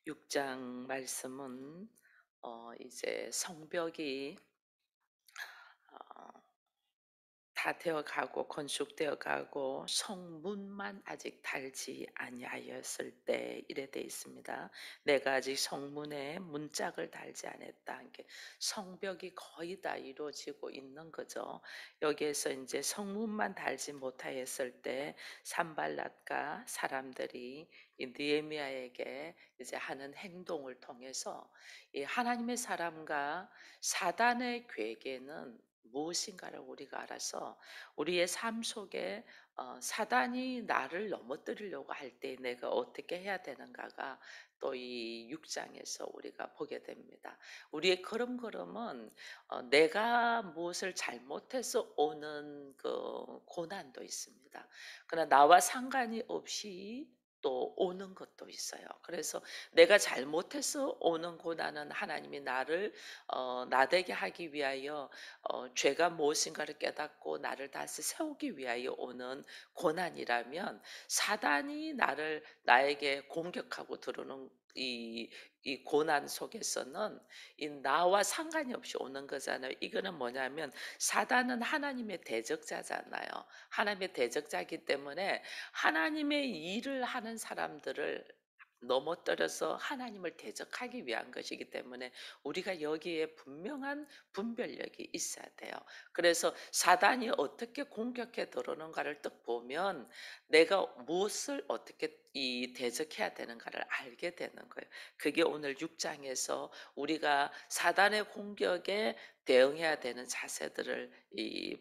6장 말씀은 이제 성벽이 어 다 되어 가고 건축되어 가고 성문만 아직 달지 아니하였을 때 이래 돼 있습니다. 내가 아직 성문에 문짝을 달지 않았다. 이게 성벽이 거의 다 이루어지고 있는 거죠. 여기에서 이제 성문만 달지 못하였을 때 산발랏과 사람들이 이 느헤미야에게 이제 하는 행동을 통해서 이 하나님의 사람과 사단의 괴계는 무엇인가를 우리가 알아서 우리의 삶 속에 사단이 나를 넘어뜨리려고 할 때 내가 어떻게 해야 되는가가 또 이 6장에서 우리가 보게 됩니다. 우리의 걸음걸음은 내가 무엇을 잘못해서 오는 그 고난도 있습니다. 그러나 나와 상관이 없이 또 오는 것도 있어요. 그래서 내가 잘못해서 오는 고난은 하나님이 나를 나되게 하기 위하여 죄가 무엇인가를 깨닫고 나를 다시 세우기 위하여 오는 고난이라면, 사단이 나에게 공격하고 들어오는 이 고난 속에서는 이 나와 상관이 없이 오는 거잖아요. 이거는 뭐냐면 사단은 하나님의 대적자잖아요. 하나님의 대적자이기 때문에 하나님의 일을 하는 사람들을 넘어뜨려서 하나님을 대적하기 위한 것이기 때문에 우리가 여기에 분명한 분별력이 있어야 돼요. 그래서 사단이 어떻게 공격해 들어오는가를 딱 보면 내가 무엇을 어떻게 대적해야 되는가를 알게 되는 거예요. 그게 오늘 6장에서 우리가 사단의 공격에 대응해야 되는 자세들을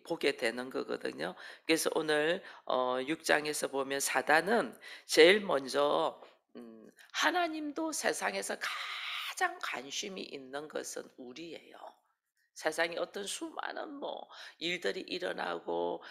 보게 되는 거거든요. 그래서 오늘 6장에서 보면 사단은 제일 먼저 하나님도 세상에서 가장 관심이 있는 것은 우리예요. 세상에 어떤 수많은 일들이 일어나고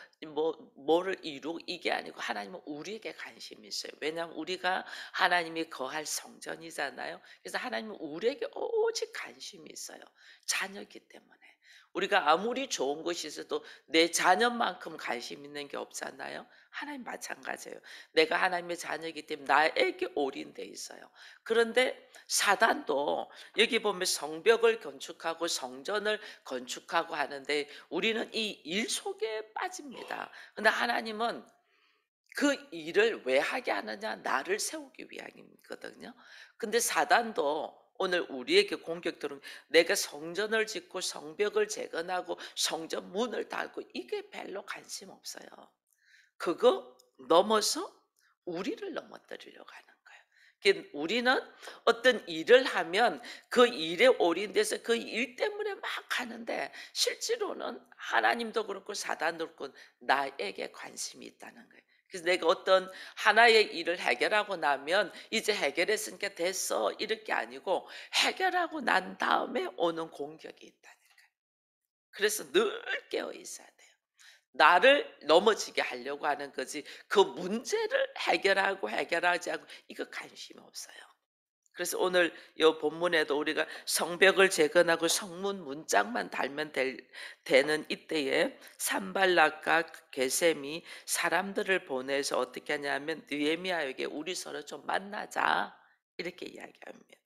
뭐를 이루고 이게 아니고 하나님은 우리에게 관심이 있어요. 왜냐하면 우리가 하나님이 거할 성전이잖아요. 그래서 하나님은 우리에게 오직 관심이 있어요. 자녀이기 때문에. 우리가 아무리 좋은 것이 있어도 내 자녀만큼 관심 있는 게 없잖아요. 하나님 마찬가지예요. 내가 하나님의 자녀이기 때문에 나에게 올인돼 있어요. 그런데 사단도 여기 보면 성벽을 건축하고 성전을 건축하고 하는데 우리는 이 일 속에 빠집니다. 근데 하나님은 그 일을 왜 하게 하느냐? 나를 세우기 위함이거든요. 근데 사단도 오늘 우리에게 공격 들은, 내가 성전을 짓고 성벽을 재건하고 성전 문을 닫고 이게 별로 관심 없어요. 그거 넘어서 우리를 넘어뜨리려고 하는 거예요. 우리는 어떤 일을 하면 그 일에 올인돼서 그 일 때문에 막 하는데 실제로는 하나님도 그렇고 사단도 그렇고 나에게 관심이 있다는 거예요. 그래서 내가 어떤 하나의 일을 해결하고 나면 이제 해결했으니까 됐어 이럴 게 아니고 해결하고 난 다음에 오는 공격이 있다는 거예요. 그래서 늘 깨어 있어야 돼요. 나를 넘어지게 하려고 하는 거지 그 문제를 해결하지 않고 이거 관심 없어요. 그래서 오늘 요 본문에도 우리가 성벽을 재건하고 성문 문짝만 달면 되는 이때에 산발락과 게셈이 사람들을 보내서 어떻게 하냐면 느헤미야에게 우리 서로 좀 만나자 이렇게 이야기합니다.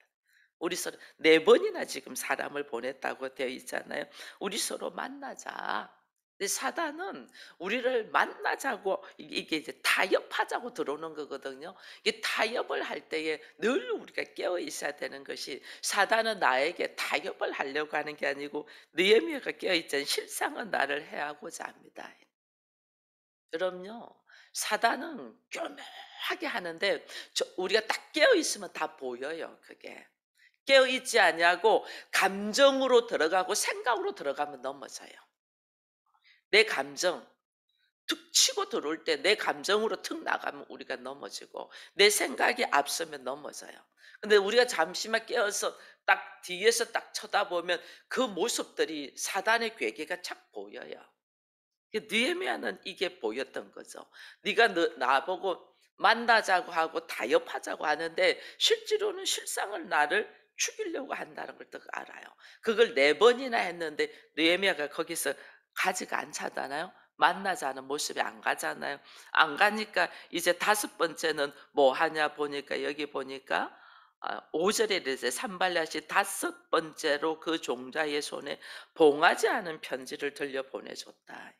우리 서로 네 번이나 지금 사람을 보냈다고 되어 있잖아요. 우리 서로 만나자. 근데 사단은 우리를 만나자고 이게 이제 타협하자고 들어오는 거거든요. 이 타협을 할 때에 늘 우리가 깨어 있어야 되는 것이, 사단은 나에게 타협을 하려고 하는 게 아니고 느헤미야가 깨어 있잖아요. 실상은 나를 해하고자 합니다. 그럼요. 사단은 교묘하게 하는데 우리가 딱 깨어 있으면 다 보여요. 그게. 깨어 있지 아니하고 감정으로 들어가고 생각으로 들어가면 넘어져요. 내 감정 툭 치고 들어올 때 내 감정으로 툭 나가면 우리가 넘어지고 내 생각이 앞서면 넘어져요. 근데 우리가 잠시만 깨어서 딱 뒤에서 딱 쳐다보면 그 모습들이 사단의 괴계가 착 보여요. 느헤미야는 이게 보였던 거죠. 네가 나보고 만나자고 하고 타협하자고 하는데 실제로는 실상을 나를 죽이려고 한다는 걸 딱 알아요. 그걸 네 번이나 했는데 느헤미야가 거기서 가지가 않잖아요. 만나자는 모습이 안 가잖아요. 안 가니까 이제 다섯 번째는 뭐 하냐 보니까 여기 보니까 5절에 이르되 산발랏이 다섯 번째로 그 종자의 손에 봉하지 않은 편지를 들려 보내줬다.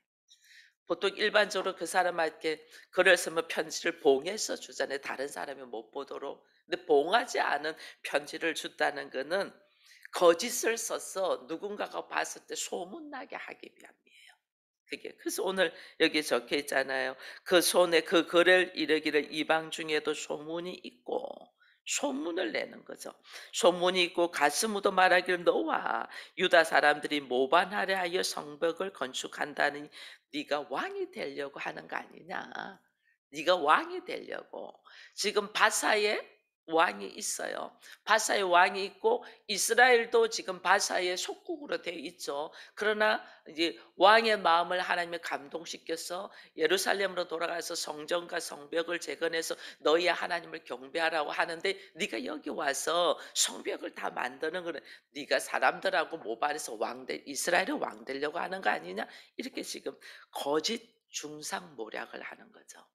보통 일반적으로 그 사람에게 글을 쓰면 편지를 봉해서 주잖아요. 다른 사람이 못 보도록. 근데 봉하지 않은 편지를 줬다는 거는 거짓을 써서 누군가가 봤을 때 소문나게 하기 위함이에요. 그게 그래서 오늘 여기 적혀 있잖아요. 그 손에 그 글을 이르기를 이방 중에도 소문이 있고, 소문을 내는 거죠. 소문이 있고 가스무도 말하기를 너와 유다 사람들이 모반하려 하여 성벽을 건축한다니 네가 왕이 되려고 하는 거 아니냐. 네가 왕이 되려고. 지금 바사에 왕이 있어요. 바사의 왕이 있고 이스라엘도 지금 바사의 속국으로 되어 있죠. 그러나 이제 왕의 마음을 하나님이 감동시켜서 예루살렘으로 돌아가서 성전과 성벽을 재건해서 너희 하나님을 경배하라고 하는데 네가 여기 와서 성벽을 다 만드는 거는 네가 사람들하고 모발에서 이스라엘의 왕 되려고 하는 거 아니냐? 이렇게 지금 거짓 중상모략을 하는 거죠.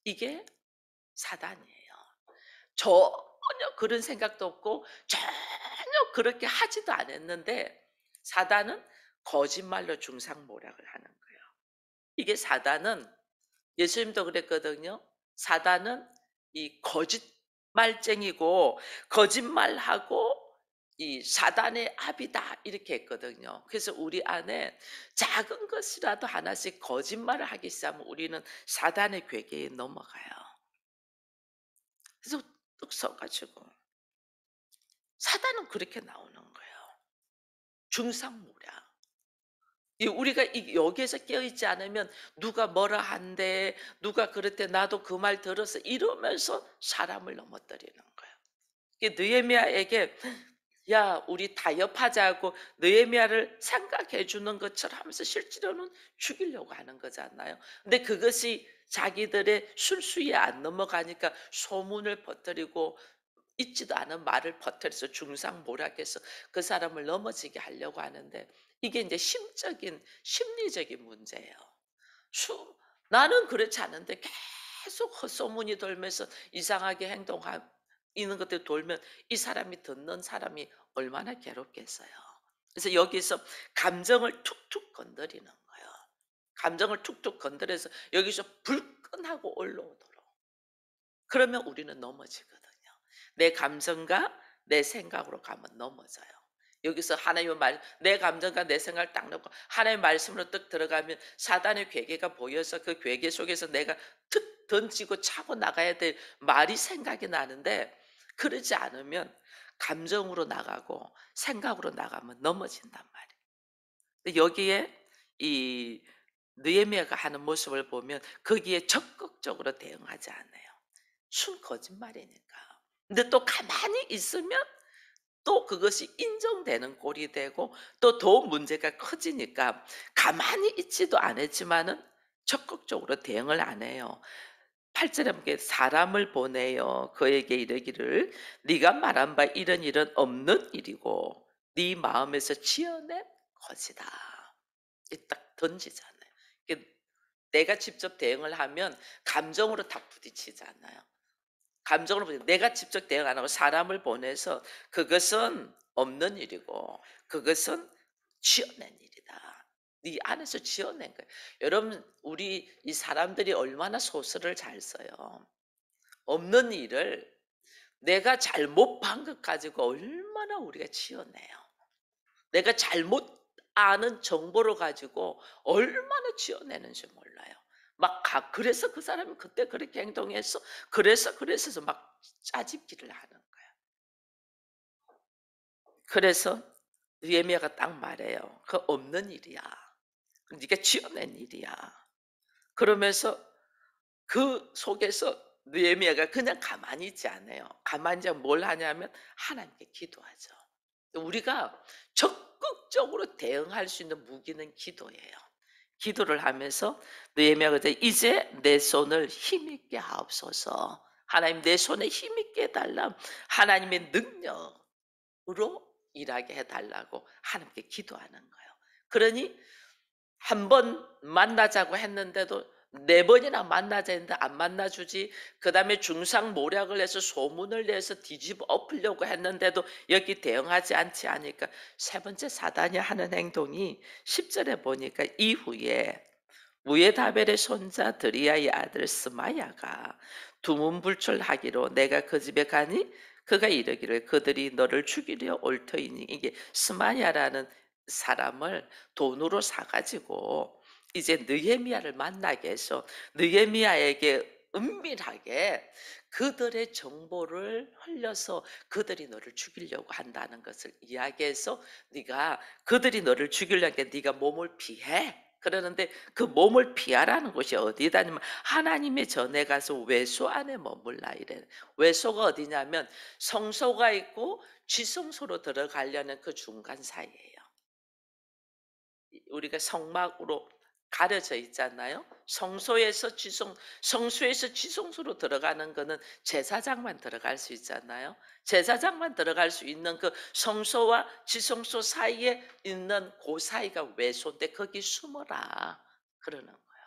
이게 사단이에요. 전혀 그런 생각도 없고 전혀 그렇게 하지도 않았는데 사단은 거짓말로 중상모략을 하는 거예요. 이게 사단은 예수님도 그랬거든요. 사단은 이 거짓말쟁이고 거짓말하고 이 사단의 압이다 이렇게 했거든요. 그래서 우리 안에 작은 것이라도 하나씩 거짓말을 하기 시작하면 우리는 사단의 괴계에 넘어가요. 그래서 뚝 서가지고 사단은 그렇게 나오는 거예요. 중상모략. 우리가 여기에서 깨어있지 않으면 누가 뭐라 한대, 누가 그랬대, 나도 그 말 들었어 이러면서 사람을 넘어뜨리는 거예요. 이게 느헤미야에게 야 우리 타협하자고 느헤미야를 생각해 주는 것처럼 하면서 실제로는 죽이려고 하는 거잖아요. 근데 그것이 자기들의 술수에 안 넘어가니까 소문을 퍼뜨리고 있지도 않은 말을 퍼뜨려서 중상모략해서 그 사람을 넘어지게 하려고 하는데 이게 이제 심리적인 문제예요. 수 나는 그렇지 않은데 계속 헛소문이 돌면서 이상하게 있는 것들이 돌면 이 사람이 듣는 사람이 얼마나 괴롭겠어요. 그래서 여기서 감정을 툭툭 건드리는 거예요. 감정을 툭툭 건드려서 여기서 불끈하고 올라오도록. 그러면 우리는 넘어지거든요. 내 감정과 내 생각으로 가면 넘어져요. 여기서 하나님의 내 감정과 내 생각을 딱 놓고 하나님의 말씀으로 딱 들어가면 사단의 괴계가 보여서 그 괴계 속에서 내가 툭 던지고 차고 나가야 될 말이 생각이 나는데 그러지 않으면 감정으로 나가고 생각으로 나가면 넘어진단 말이에요. 근데 여기에 이 느헤미야가 하는 모습을 보면 거기에 적극적으로 대응하지 않아요. 순 거짓말이니까. 근데 또 가만히 있으면 또 그것이 인정되는 꼴이 되고 또 더 문제가 커지니까 가만히 있지도 않았지만은 적극적으로 대응을 안 해요. 8절에 보게 사람을 보내요. 그에게 이르기를 네가 말한 바 이런 일은 없는 일이고 네 마음에서 지어낸 것이다. 딱 던지잖아요. 이게 내가 직접 대응을 하면 감정으로 다 부딪히잖아요. 감정으로 내가 직접 대응 안 하고 사람을 보내서 그것은 없는 일이고 그것은 지어낸 일이다. 네 안에서 지어낸 거예요. 여러분 우리 이 사람들이 얼마나 소설을 잘 써요. 없는 일을 내가 잘못 본 것 가지고 얼마나 우리가 지어내요. 내가 잘못 아는 정보를 가지고 얼마나 지어내는지 몰라요. 그래서 그 사람이 그때 그렇게 행동했어. 그래서 막 짜집기를 하는 거야. 그래서 느헤미야가 딱 말해요. 그 없는 일이야. 네가 지어낸 일이야. 그러면서 그 속에서 느헤미야가 그냥 가만히 있지 않아요. 가만히 있지 뭘 하냐면 하나님께 기도하죠. 우리가 적극적으로 대응할 수 있는 무기는 기도예요. 기도를 하면서 느헤미야가 이제 내 손을 힘있게 하옵소서. 하나님 내 손에 힘있게 해달라. 하나님의 능력으로 일하게 해달라고 하나님께 기도하는 거예요. 그러니 한 번 만나자고 했는데도 네 번이나 만나자 했는데 안 만나 주지. 그다음에 중상모략을 해서 소문을 내서 뒤집어 엎으려고 했는데도 여기 대응하지 않지 하니까 세 번째 사단이 하는 행동이 10 절에 보니까 이후에 무에다벨의 손자 드리아의 아들 스마야가 두문불출하기로 내가 그 집에 가니 그가 이르기를 그들이 너를 죽이려 올 터이니 이게 스마야라는 사람을 돈으로 사 가지고 이제 느헤미야를 만나게 해서 느헤미야에게 은밀하게 그들의 정보를 흘려서 그들이 너를 죽이려고 한다는 것을 이야기해서 네가 그들이 너를 죽이려니까 네가 몸을 피해. 그러는데 그 몸을 피하라는 곳이 어디다냐면 하나님의 전에 가서 외소 안에 머물라 이래. 외소가 어디냐면 성소가 있고 지성소로 들어가려는 그 중간 사이예요. 우리가 성막으로 가려져 있잖아요. 성소에서 지성소로 들어가는 거는 제사장만 들어갈 수 있잖아요. 제사장만 들어갈 수 있는 그 성소와 지성소 사이에 있는 그 사이가 외소인데 거기 숨어라 그러는 거예요.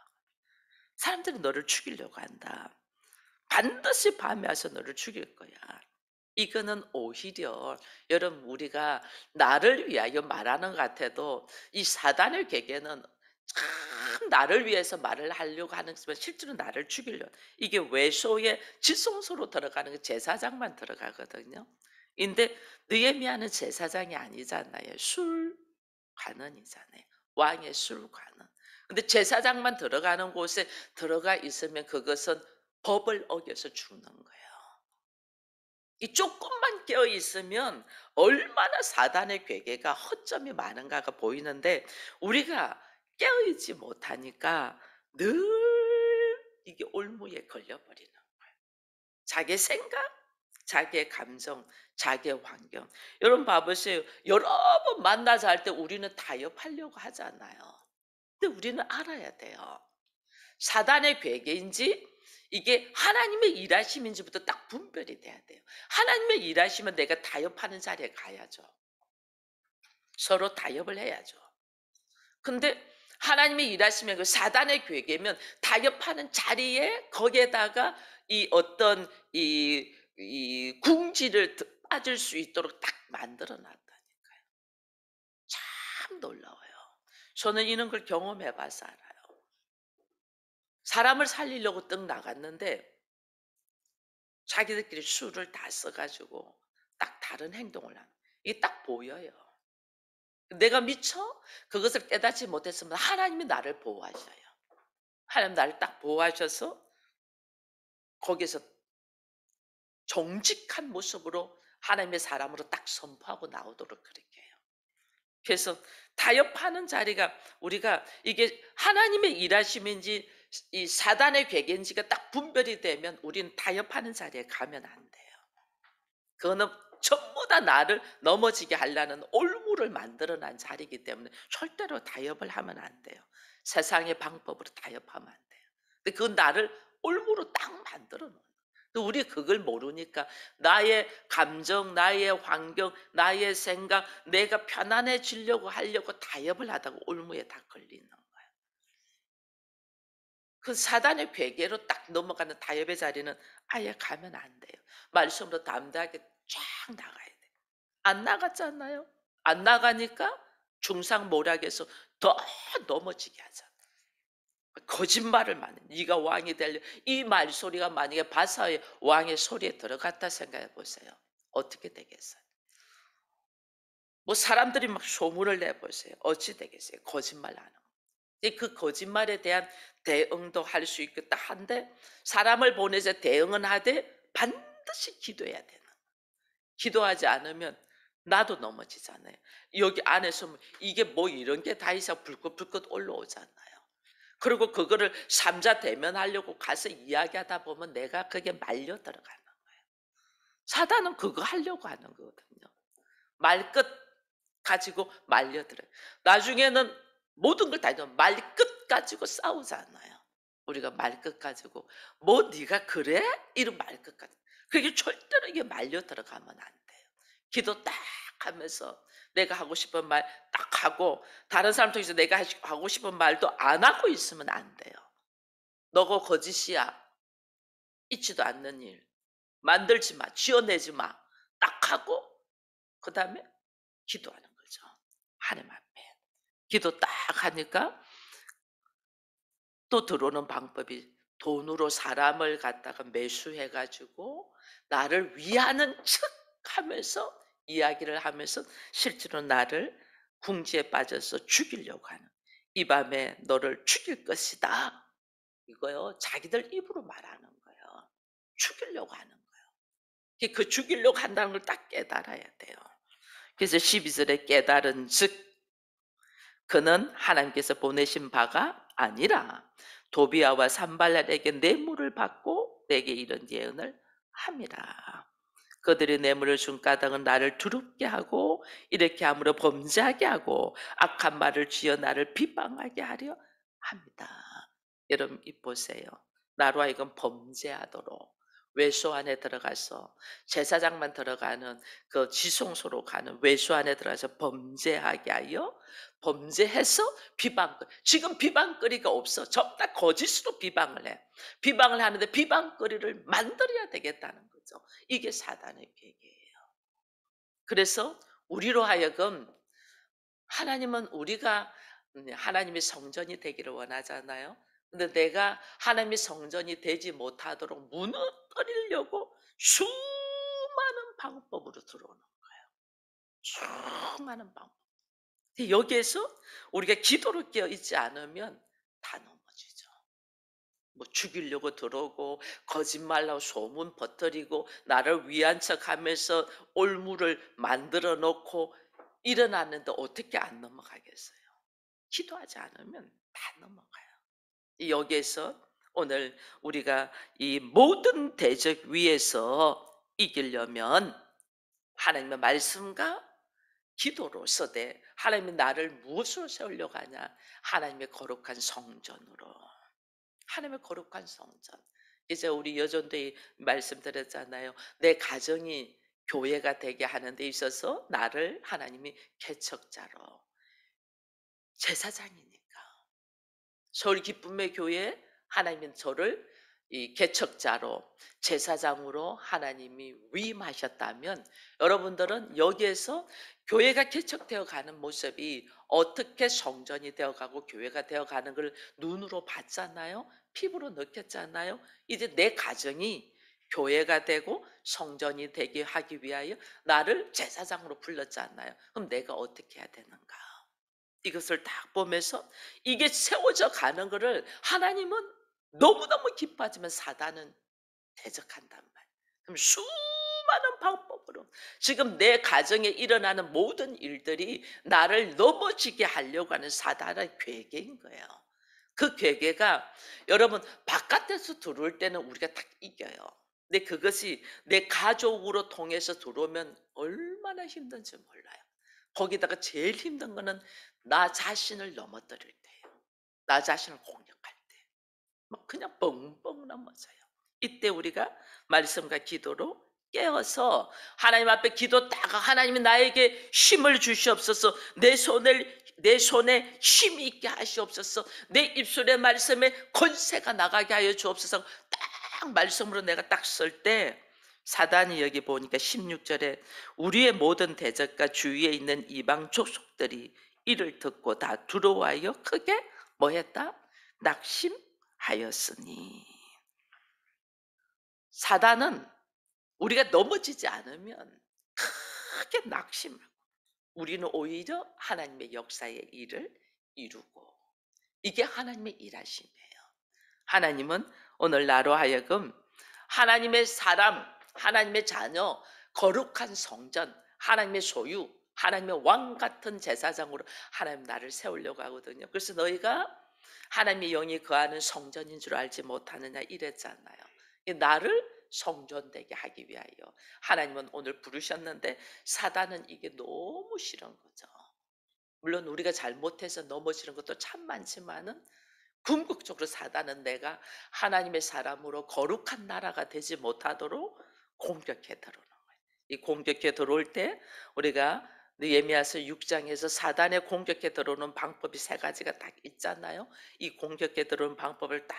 사람들이 너를 죽이려고 한다. 반드시 밤에 와서 너를 죽일 거야. 이거는 오히려 여러분 우리가 나를 위하여 말하는 것 같아도 이 사단의 계계는 참 나를 위해서 말을 하려고 하는 것이지만 실제로 나를 죽이려 이게 외소의 지성소로 들어가는 게 제사장만 들어가거든요. 근데 느헤미야는 제사장이 아니잖아요. 술관원이잖아요. 왕의 술관원. 근데 제사장만 들어가는 곳에 들어가 있으면 그것은 법을 어겨서 죽는 거예요. 이 쪼끔만 깨어 있으면 얼마나 사단의 괴계가 허점이 많은가가 보이는데 우리가 깨어 있지 못하니까 늘 이게 올무에 걸려 버리는 거예요. 자기의 생각, 자기의 감정, 자기의 환경. 여러분 봐 보세요. 여러 번 만나자 할 때 우리는 타협하려고 하잖아요. 근데 우리는 알아야 돼요. 사단의 괴계인지 이게 하나님의 일하심인지부터 딱 분별이 돼야 돼요. 하나님의 일하시면 내가 타협하는 자리에 가야죠. 서로 타협을 해야죠. 근데 하나님의 일하시면 그 사단의 괴계면 타협하는 자리에 거기에다가 이 어떤 이 궁지를 빠질 수 있도록 딱 만들어 놨다니까요. 참 놀라워요. 저는 이런 걸 경험해 봐서 알아요. 사람을 살리려고 떡 나갔는데 자기들끼리 수를 다 써 가지고 딱 다른 행동을 하는 이게 딱 보여요. 내가 미처 그것을 깨닫지 못했으면 하나님이 나를 보호하셔요. 하나님 나를 딱 보호하셔서 거기서 정직한 모습으로 하나님의 사람으로 딱 선포하고 나오도록 그렇게 해요. 그래서 타협하는 자리가 우리가 이게 하나님의 일하심인지 이 사단의 괴계인지가 딱 분별이 되면 우리는 타협하는 자리에 가면 안 돼요. 그거는 전부 다 나를 넘어지게 하려는 올무를 만들어 난 자리이기 때문에 절대로 타협을 하면 안 돼요. 세상의 방법으로 타협하면 안 돼요. 근데 그건 나를 올무로 딱 만들어 놓는 거예요. 우리 그걸 모르니까 나의 감정, 나의 환경, 나의 생각, 내가 편안해지려고 하려고 타협을 하다가 올무에 다 걸리는 거예요. 그 사단의 괴계로 딱 넘어가는 타협의 자리는 아예 가면 안 돼요. 말씀으로 담대하게 쫙 나가야 돼요. 안 나갔잖아요. 안 나가니까 중상모략에서 더 넘어지게 하잖아. 거짓말을 많이 네가 왕이 되려 이 말소리가 만약에 바사의 왕의 소리에 들어갔다 생각해 보세요. 어떻게 되겠어요? 뭐 사람들이 막 소문을 내보세요. 어찌 되겠어요? 거짓말 하는 거. 그 거짓말에 대한 대응도 할 수 있겠다 한데 사람을 보내서 대응은 하되 반드시 기도해야 되는 기도하지 않으면 나도 넘어지잖아요. 여기 안에서 이게 뭐 이런 게 다 이상 불긋불긋 올라오잖아요. 그리고 그거를 삼자 대면하려고 가서 이야기하다 보면 내가 그게 말려 들어가는 거예요. 사단은 그거 하려고 하는 거거든요. 말끝 가지고 말려들어요. 나중에는 모든 걸 다 이런 말끝 가지고 싸우잖아요. 우리가 말끝 가지고 "뭐 네가 그래?" 이런 말끝 가지고. 그게 절대로 이게 말려 들어가면 안 돼요. 기도 딱 하면서 내가 하고 싶은 말 딱 하고 다른 사람 통해서 내가 하고 싶은 말도 안 하고 있으면 안 돼요. 너거 거짓이야. 있지도 않는 일. 만들지 마. 지어내지 마. 딱 하고 그다음에 기도하는 거죠. 하나님 앞에. 기도 딱 하니까 또 들어오는 방법이 돈으로 사람을 갖다가 매수해 가지고 나를 위하는 척하면서 이야기를 하면서 실제로 나를 궁지에 빠져서 죽이려고 하는. "이 밤에 너를 죽일 것이다." 이거요. 자기들 입으로 말하는 거예요. 죽이려고 하는 거예요. 그 죽이려고 한다는 걸 딱 깨달아야 돼요. 그래서 12절에 깨달은즉 그는 하나님께서 보내신 바가 아니라 도비아와 산발랄에게 뇌물을 받고 내게 이런 예언을 함이라. 그들이 뇌물을 준 까닭은 나를 두렵게 하고 이렇게 함으로 범죄하게 하고 악한 말을 쥐어 나를 비방하게 하려 합니다. 여러분 이 보세요. 나로 하여금 범죄하도록 외소 안에 들어가서 제사장만 들어가는 그 지성소로 가는 외소 안에 들어가서 범죄하게 하여 범죄해서 비방거리. 지금 비방거리가 없어. 전부 다 거짓으로 비방을 해. 비방을 하는데 비방거리를 만들어야 되겠다는 거죠. 이게 사단의 계획이에요. 그래서 우리로 하여금 하나님은 우리가 하나님의 성전이 되기를 원하잖아요. 근데 내가 하나님의 성전이 되지 못하도록 무너뜨리려고 수많은 방법으로 들어오는 수많은 방법. 여기에서 우리가 기도를 깨어 있지 않으면 다 넘어지죠. 뭐 죽이려고 들어오고 거짓말하고 소문 퍼뜨리고 나를 위한 척하면서 올무를 만들어 놓고 일어났는데 어떻게 안 넘어가겠어요? 기도하지 않으면 다 넘어가요. 여기에서 오늘 우리가 이 모든 대적 위에서 이기려면 하나님의 말씀과 기도로서 하나님이 나를 무엇으로 세우려고 하냐? 하나님의 거룩한 성전으로. 하나님의 거룩한 성전. 이제 우리 여전도에 말씀드렸잖아요. 내 가정이 교회가 되게 하는 데 있어서 나를 하나님이 개척자로 제사장이니까 서울 기쁨의 교회 하나님은 저를 이 개척자로 제사장으로 하나님이 위임하셨다면 여러분들은 여기에서 교회가 개척되어 가는 모습이 어떻게 성전이 되어 가고 교회가 되어 가는 걸 눈으로 봤잖아요. 피부로 느꼈잖아요. 이제 내 가정이 교회가 되고 성전이 되게 하기 위하여 나를 제사장으로 불렀잖아요. 그럼 내가 어떻게 해야 되는가? 이것을 딱 보면서 이게 세워져 가는 것을 하나님은 너무너무 기뻐하지만 사단은 대적한단 말이에요. 그럼 수많은 방법으로 지금 내 가정에 일어나는 모든 일들이 나를 넘어지게 하려고 하는 사단의 괴계인 거예요. 그 괴계가 여러분 바깥에서 들어올 때는 우리가 딱 이겨요. 근데 그것이 내 가족으로 통해서 들어오면 얼마나 힘든지 몰라요. 거기다가 제일 힘든 거는 나 자신을 넘어뜨릴 때예요. 나 자신을 공격할 때. 막 그냥 뻥뻥 넘어져요. 이때 우리가 말씀과 기도로 깨어서 하나님 앞에 기도 딱 하나님이 나에게 힘을 주시옵소서. 내 손에 힘이 있게 하시옵소서. 내 입술의 말씀에 권세가 나가게 하여 주옵소서. 딱 말씀으로 내가 딱 쓸 때 사단이 여기 보니까 16절에 우리의 모든 대적과 주위에 있는 이방 족속들이 이를 듣고 다 두려워하여 크게 뭐 했다? 낙심하였으니. 사단은 우리가 넘어지지 않으면 크게 낙심하고 우리는 오히려 하나님의 역사의 일을 이루고 이게 하나님의 일하심이에요. 하나님은 오늘 나로 하여금 하나님의 사람, 하나님의 자녀, 거룩한 성전, 하나님의 소유, 하나님의 왕 같은 제사장으로 하나님 나를 세우려고 하거든요. 그래서 너희가 하나님의 영이 거하는 성전인 줄 알지 못하느냐 이랬잖아요. 나를 성전되게 하기 위하여 하나님은 오늘 부르셨는데 사단은 이게 너무 싫은 거죠. 물론 우리가 잘못해서 넘어지는 것도 참 많지만은 궁극적으로 사단은 내가 하나님의 사람으로 거룩한 나라가 되지 못하도록 공격해 들어오는 거예요. 이 공격해 들어올 때 우리가 예미야서 6장에서 사단의 공격해 들어오는 방법이 세 가지가 딱 있잖아요. 이 공격해 들어오는 방법을 딱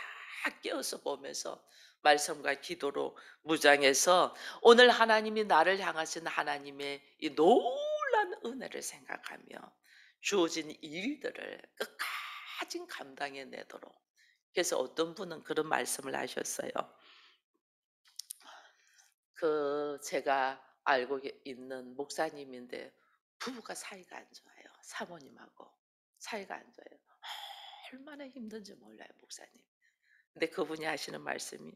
깨어서 보면서 말씀과 기도로 무장해서 오늘 하나님이 나를 향하신 하나님의 이 놀란 은혜를 생각하며 주어진 일들을 끝까지 감당해 내도록. 그래서 어떤 분은 그런 말씀을 하셨어요. 제가 알고 있는 목사님인데 부부가 사이가 안 좋아요. 사모님하고 사이가 안 좋아요. 얼마나 힘든지 몰라요, 목사님. 근데 그분이 하시는 말씀이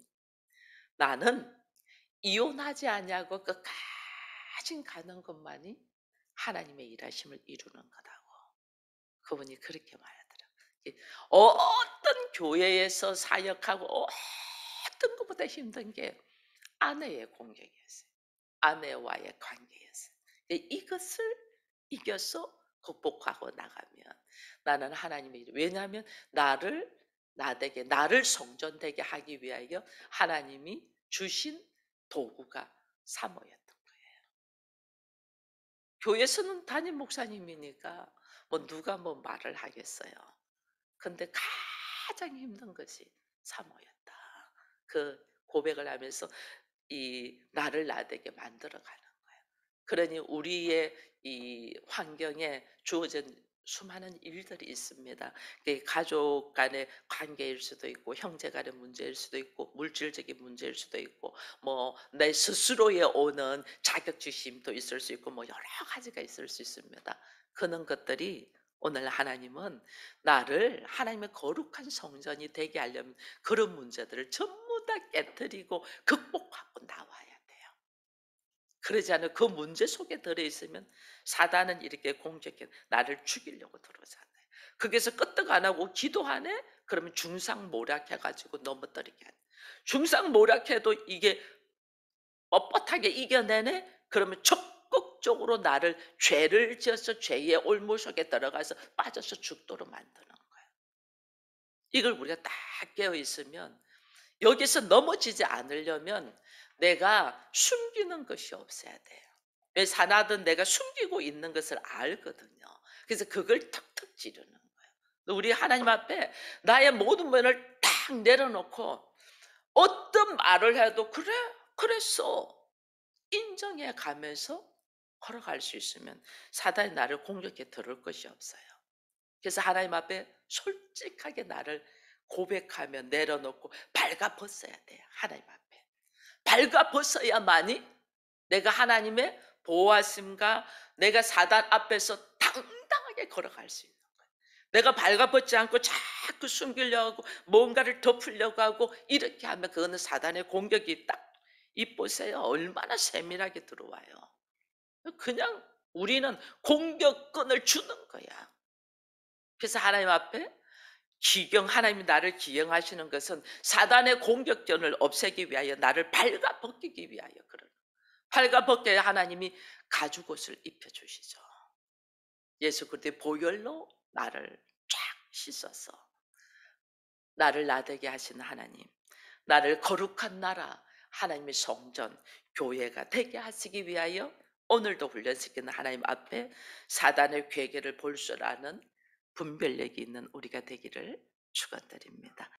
"나는 이혼하지 아니하고 끝까지 가는 것만이 하나님의 일하심을 이루는 거다."고 그분이 그렇게 말하더라고요. 이 어떤 교회에서 사역하고 어떤 것보다 힘든 게 아내의 공격이었어요. 아내와의 관계였어요. 이것을 이겨서 극복하고 나가면 나는 하나님의 일, 왜냐하면 나를 나되게 나를 성전되게 하기 위하여 하나님이 주신 도구가 사모였던 거예요. 교회에서는 담임 목사님이니까 뭐 누가 뭐 말을 하겠어요. 근데 가장 힘든 것이 사모였다. 그 고백을 하면서 이 나를 나되게 만들어 가는 거예요. 그러니 우리의 이 환경에 주어진 수많은 일들이 있습니다. 그게 가족 간의 관계일 수도 있고 형제 간의 문제일 수도 있고 물질적인 문제일 수도 있고 뭐 내 스스로에 오는 자격지심도 있을 수 있고 뭐 여러 가지가 있을 수 있습니다. 그런 것들이 오늘 하나님은 나를 하나님의 거룩한 성전이 되게 하려면 그런 문제들을 전부 다 깨뜨리고 극복하고 나와야 돼요. 그러지 않으면 그 문제 속에 들어있으면 사단은 이렇게 공격해 나를 죽이려고 들어오잖아요. 거기서 끄떡 안 하고 기도하네? 그러면 중상모략해 가지고 넘어뜨리게 하는. 중상모략해도 이게 뻣뻣하게 이겨내네? 그러면 적극적으로 나를 죄를 지어서 죄의 올무 속에 들어가서 빠져서 죽도록 만드는 거예요. 이걸 우리가 딱 깨어 있으면 여기서 넘어지지 않으려면 내가 숨기는 것이 없어야 돼요. 왜 사나든 내가 숨기고 있는 것을 알거든요. 그래서 그걸 턱턱 찌르는 거예요. 우리 하나님 앞에 나의 모든 면을 딱 내려놓고 어떤 말을 해도 그래 그랬어 인정해 가면서 걸어갈 수 있으면 사단이 나를 공격해 들을 것이 없어요. 그래서 하나님 앞에 솔직하게 나를 고백하며 내려놓고 발가벗어야 돼요. 하나님 앞에. 발가벗어야만이 내가 하나님의 보호하심과 내가 사단 앞에서 당당하게 걸어갈 수 있는 거예요. 내가 발가벗지 않고 자꾸 숨기려고 하고 뭔가를 덮으려고 하고 이렇게 하면 그거는 사단의 공격이 딱 이 보세요. 얼마나 세밀하게 들어와요. 그냥 우리는 공격권을 주는 거야. 그래서 하나님 앞에 하나님이 나를 기경하시는 것은 사단의 공격전을 없애기 위하여 나를 발가벗기기 위하여 그러는 발가벗겨야 하나님이 가죽옷을 입혀주시죠. 예수 그리스도의 보혈로 나를 쫙 씻어서 나를 나되게 하신 하나님, 나를 거룩한 나라, 하나님의 성전, 교회가 되게 하시기 위하여 오늘도 훈련시키는 하나님 앞에 사단의 괴계를 볼 줄 아는 분별력이 있는 우리가 되기를 축원드립니다.